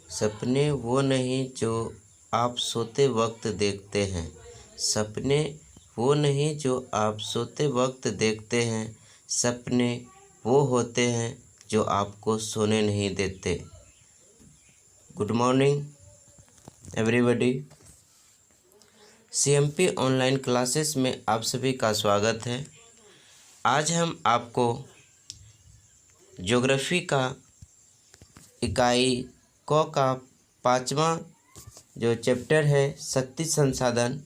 सपने वो नहीं जो आप सोते वक्त देखते हैं। सपने वो नहीं जो आप सोते वक्त देखते हैं। सपने वो होते हैं जो आपको सोने नहीं देते। Good morning everybody. CMP online classes में आप सभी का स्वागत है। आज हम आपको ज्योग्राफी का इकाई क का 5वां जो चैप्टर है शक्ति संसाधन,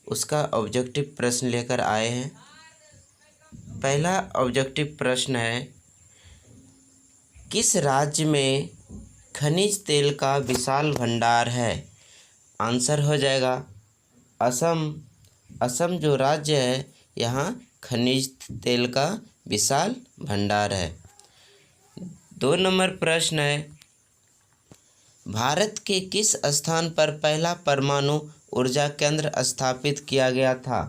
उसका ऑब्जेक्टिव प्रश्न लेकर आए हैं। पहला ऑब्जेक्टिव प्रश्न है, किस राज्य में खनिज तेल का विशाल भंडार है? आंसर हो जाएगा असम। असम जो राज्य है, यहाँ खनिज तेल का विशाल भंडार है। 2 नंबर प्रश्न है, भारत के किस स्थान पर पहला परमाणु ऊर्जा केंद्र स्थापित किया गया था?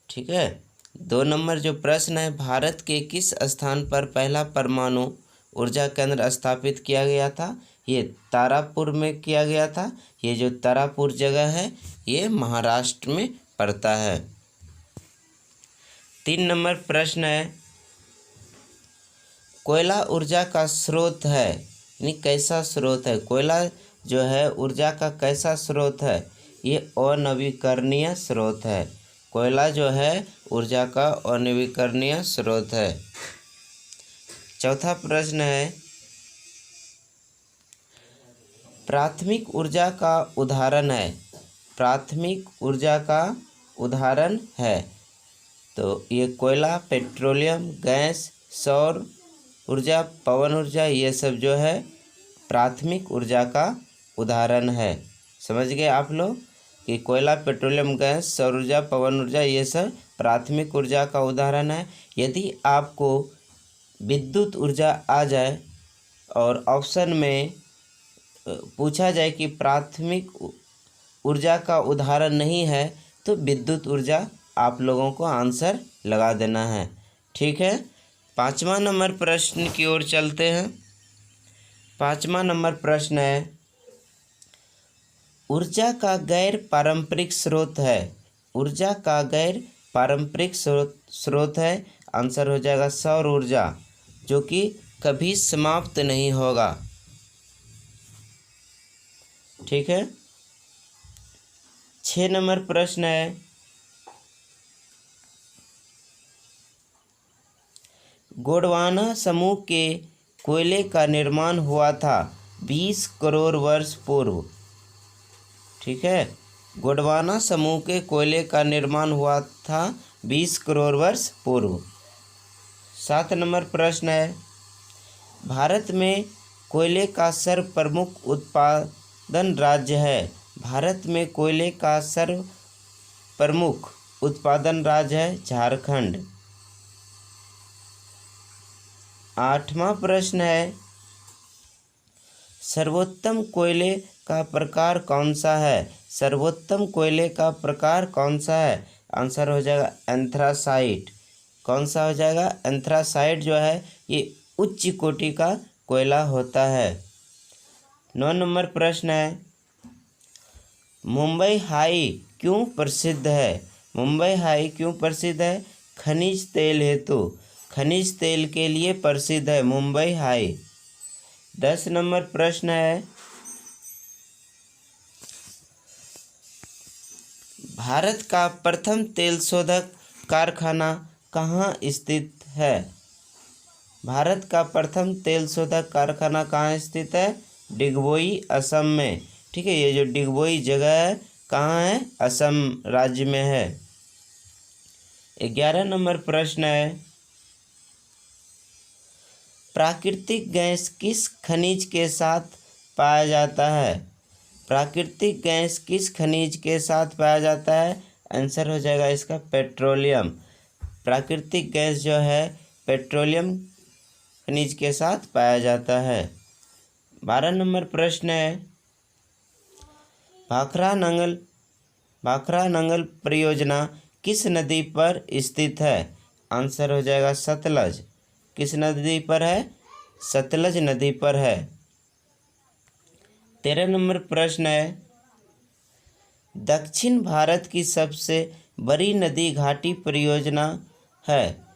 ठीक है, 2 नंबर जो प्रश्न है, भारत के किस स्थान पर पहला परमाणु ऊर्जा केंद्र स्थापित किया गया था? ये तारापुर में किया गया था। ये जो तारापुर जगह है, ये महाराष्ट्र में पड़ता है। 3 नंबर प्रश्न है, कोयला ऊर्जा का स्रोत है, यानी कैसा स्रोत है? कोयला जो है ऊर्जा का कैसा स्रोत है? ये अनवीकरणीय स्रोत है। कोयला जो है ऊर्जा का अनवीकरणीय स्रोत है। चौथा प्रश्न है, प्राथमिक ऊर्जा का उदाहरण है। प्राथमिक ऊर्जा का उदाहरण है, तो ये कोयला, पेट्रोलियम, गैस, सौर ऊर्जा, पवन ऊर्जा, ये सब जो है प्राथमिक ऊर्जा का उदाहरण है। समझ गए आप लोग कि कोयला, पेट्रोलियम, गैस, सौर ऊर्जा, पवन ऊर्जा, ये सब प्राथमिक ऊर्जा का उदाहरण है। यदि आपको विद्युत ऊर्जा आ जाए और ऑप्शन में पूछा जाए कि प्राथमिक ऊर्जा का उदाहरण नहीं है, तो विद्युत ऊर्जा आप लोगों को आंसर लगा देना है। ठीक है, 5वां नंबर प्रश्न की ओर चलते हैं। 5वां नंबर प्रश्न है, ऊर्जा का गैर पारंपरिक स्रोत है। ऊर्जा का गैर पारंपरिक स्रोत है। आंसर हो जाएगा सौर ऊर्जा, जो कि कभी समाप्त नहीं होगा। ठीक है, 6 नंबर प्रश्न है, गोंडवाना समूह के कोयले का निर्माण हुआ था 20 करोड़ वर्ष पूर्व। ठीक है, गोंडवाना समूह के कोयले का निर्माण हुआ था 20 करोड़ वर्ष पूर्व। 7 नंबर प्रश्न है, भारत में कोयले का सर्व प्रमुख उत्पादन राज्य है। भारत में कोयले का सर्व प्रमुख उत्पादन राज्य है झारखंड। 8वां प्रश्न है, सर्वोत्तम कोयले का प्रकार कौन सा है? सर्वोत्तम कोयले का प्रकार कौन सा है? आंसर हो जाएगा एंथ्रासाइट। कौन सा हो जाएगा? एंथ्रासाइट जो है ये उच्च कोटि का कोयला होता है। 9 नंबर प्रश्न है, मुंबई हाई क्यों प्रसिद्ध है? मुंबई हाई क्यों प्रसिद्ध है? खनिज तेल हेतु। खनिज तेल के लिए प्रसिद्ध है मुंबई हाई। 10 नंबर प्रश्न है, भारत का प्रथम तेल शोधक कारखाना कहाँ स्थित है? भारत का प्रथम तेल शोधक कारखाना कहाँ स्थित है? डिगबोई, असम में। ठीक है, ये जो डिगबोई जगह है कहाँ है? असम राज्य में है। 11 नंबर प्रश्न है, प्राकृतिक गैस किस खनिज के साथ पाया जाता है? प्राकृतिक गैस किस खनिज के साथ पाया जाता है? आंसर हो जाएगा इसका पेट्रोलियम। प्राकृतिक गैस जो है पेट्रोलियम खनिज के साथ पाया जाता है। 12 नंबर प्रश्न है, भाखरा नंगल परियोजना किस नदी पर स्थित है? आंसर हो जाएगा सतलज। किस नदी पर है? सतलज नदी पर है। 13 नंबर प्रश्न है, दक्षिण भारत की सबसे बड़ी नदी घाटी परियोजना है,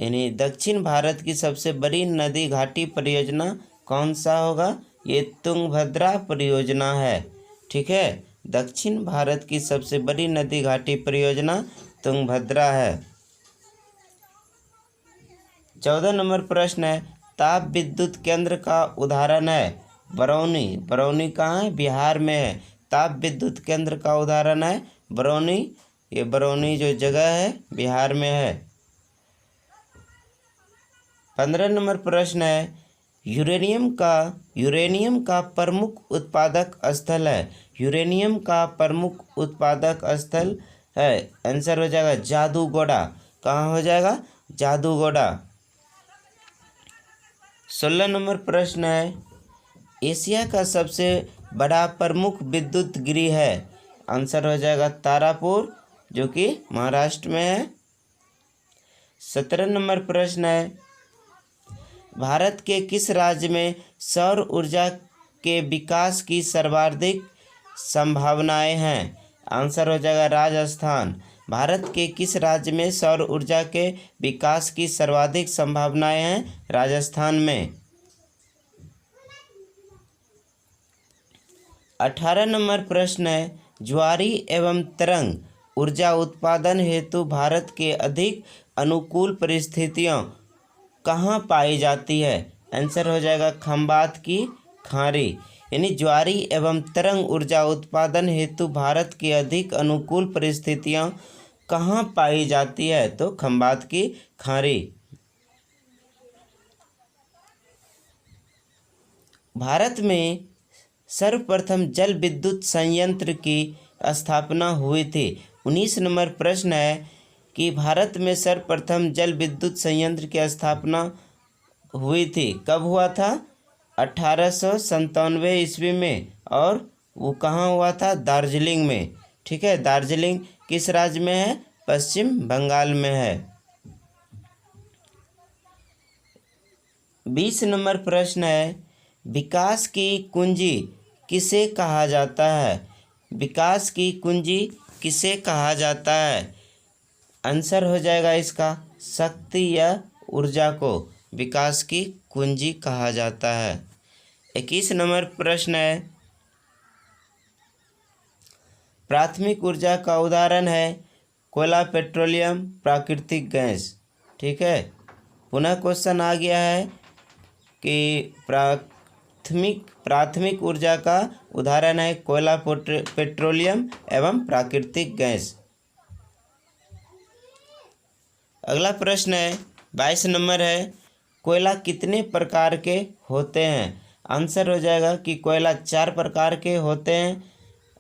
यानी दक्षिण भारत की सबसे बड़ी नदी घाटी परियोजना कौन सा होगा? ये तुंगभद्रा परियोजना है। ठीक है, दक्षिण भारत की सबसे बड़ी नदी घाटी परियोजना तुंगभद्रा है। 14 नंबर प्रश्न है, ताप विद्युत केंद्र का उदाहरण है बरौनी। बरौनी कहाँ है? बिहार में है। ताप विद्युत केंद्र का उदाहरण है बरौनी। ये बरौनी जो जगह है बिहार में है। 15 नंबर प्रश्न है, यूरेनियम का प्रमुख उत्पादक स्थल है। यूरेनियम का प्रमुख उत्पादक स्थल है, आंसर हो जाएगा जादूगोड़ा। कहाँ हो जाएगा? जादूगोड़ा। 16 नंबर प्रश्न है, एशिया का सबसे बड़ा प्रमुख विद्युत गृह है, आंसर हो जाएगा तारापुर, जो कि महाराष्ट्र में है। 17 नंबर प्रश्न है, भारत के किस राज्य में सौर ऊर्जा के विकास की सर्वाधिक संभावनाएं हैं? आंसर हो जाएगा राजस्थान। भारत के किस राज्य में सौर ऊर्जा के विकास की सर्वाधिक संभावनाएं हैं? राजस्थान में। 18 नंबर प्रश्न है, ज्वारी एवं तरंग ऊर्जा उत्पादन हेतु भारत के अधिक अनुकूल परिस्थितियां कहाँ पाई जाती है? आंसर हो जाएगा खंबात की खाड़ी। यानी ज्वारी एवं तरंग ऊर्जा उत्पादन हेतु भारत की अधिक अनुकूल परिस्थितियां कहाँ पाई जाती है? तो खंबात की खाड़ी। भारत में सर्वप्रथम जल विद्युत संयंत्र की स्थापना हुई थी। 19 नंबर प्रश्न है कि भारत में सर्वप्रथम जल विद्युत संयंत्र की स्थापना हुई थी, कब हुआ था? 1897 ईस्वी में। और वो कहाँ हुआ था? दार्जिलिंग में। ठीक है, दार्जिलिंग किस राज्य में है? पश्चिम बंगाल में है। 20 नंबर प्रश्न है, विकास की कुंजी किसे कहा जाता है? विकास की कुंजी किसे कहा जाता है? आंसर हो जाएगा इसका शक्ति या ऊर्जा को विकास की कुंजी कहा जाता है। 21 नंबर प्रश्न है, प्राथमिक ऊर्जा का उदाहरण है कोयला, पेट्रोलियम, प्राकृतिक गैस। ठीक है, पुनः क्वेश्चन आ गया है कि प्राथमिक ऊर्जा का उदाहरण है कोयला, पेट्रोलियम एवं प्राकृतिक गैस। अगला प्रश्न है 22 नंबर है, कोयला कितने प्रकार के होते हैं? आंसर हो जाएगा कि कोयला 4 प्रकार के होते हैं,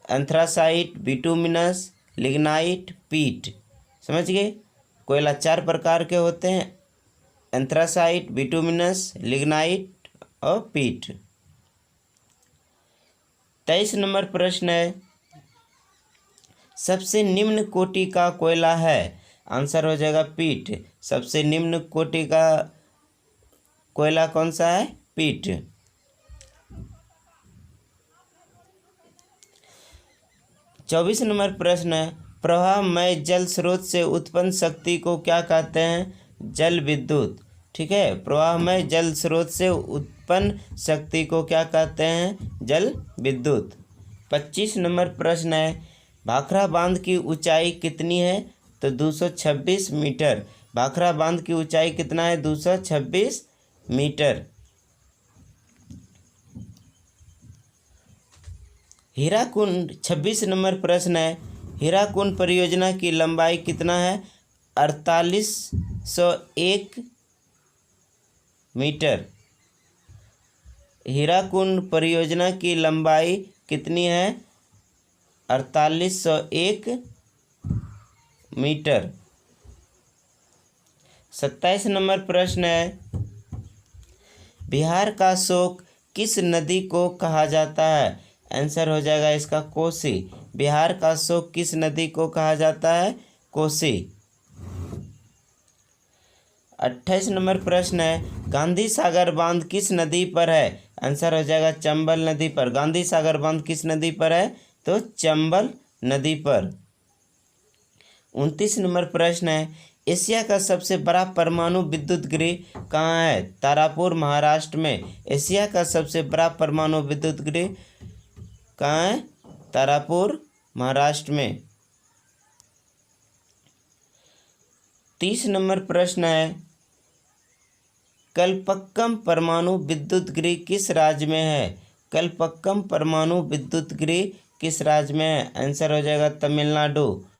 एंथ्रासाइट, बिटुमिनस, लिग्नाइट, पीट। समझ गए? कोयला 4 प्रकार के होते हैं, एंथ्रासाइट, बिटुमिनस, लिग्नाइट और पीट। 23 नंबर प्रश्न है, सबसे निम्न कोटि का कोयला है? आंसर हो जाएगा पीट। सबसे निम्न कोटि का कोयला कौन सा है? पीट। 24 नंबर प्रश्न है, प्रवाहमय जल स्रोत से उत्पन्न शक्ति को क्या कहते हैं? जल विद्युत। ठीक है, प्रवाहमय जल स्रोत से उत्पन्न शक्ति को क्या कहते हैं? जल विद्युत। 25 नंबर प्रश्न है, भाखड़ा बांध की ऊंचाई कितनी है? तो 226 मीटर। भाखड़ा बांध की ऊंचाई कितना है? 226 मीटर। हीराकुंड 26 नंबर प्रश्न है, हीराकुंड परियोजना की लंबाई कितना है? 4801 मीटर। हीराकुंड परियोजना की लंबाई कितनी है? 4801 मीटर। 27 नंबर प्रश्न है, बिहार का शोक किस नदी को कहा जाता है? आंसर हो जाएगा इसका कोसी। बिहार का शोक किस नदी को कहा जाता है? कोसी। 28 नंबर प्रश्न है, गांधी सागर बांध किस नदी पर है? आंसर हो जाएगा चंबल नदी पर। गांधी सागर बांध किस नदी पर है? तो चंबल नदी पर। 29 नंबर प्रश्न है, एशिया का सबसे बड़ा परमाणु विद्युत गृह कहाँ है? तारापुर महाराष्ट्र में। एशिया का सबसे बड़ा परमाणु विद्युत गृह कहाँ है? तारापुर महाराष्ट्र में। 30 नंबर प्रश्न है, कलपक्कम परमाणु विद्युत गृह किस राज्य में है? कलपक्कम परमाणु विद्युत गृह किस राज्य में है? आंसर हो जाएगा तमिलनाडु।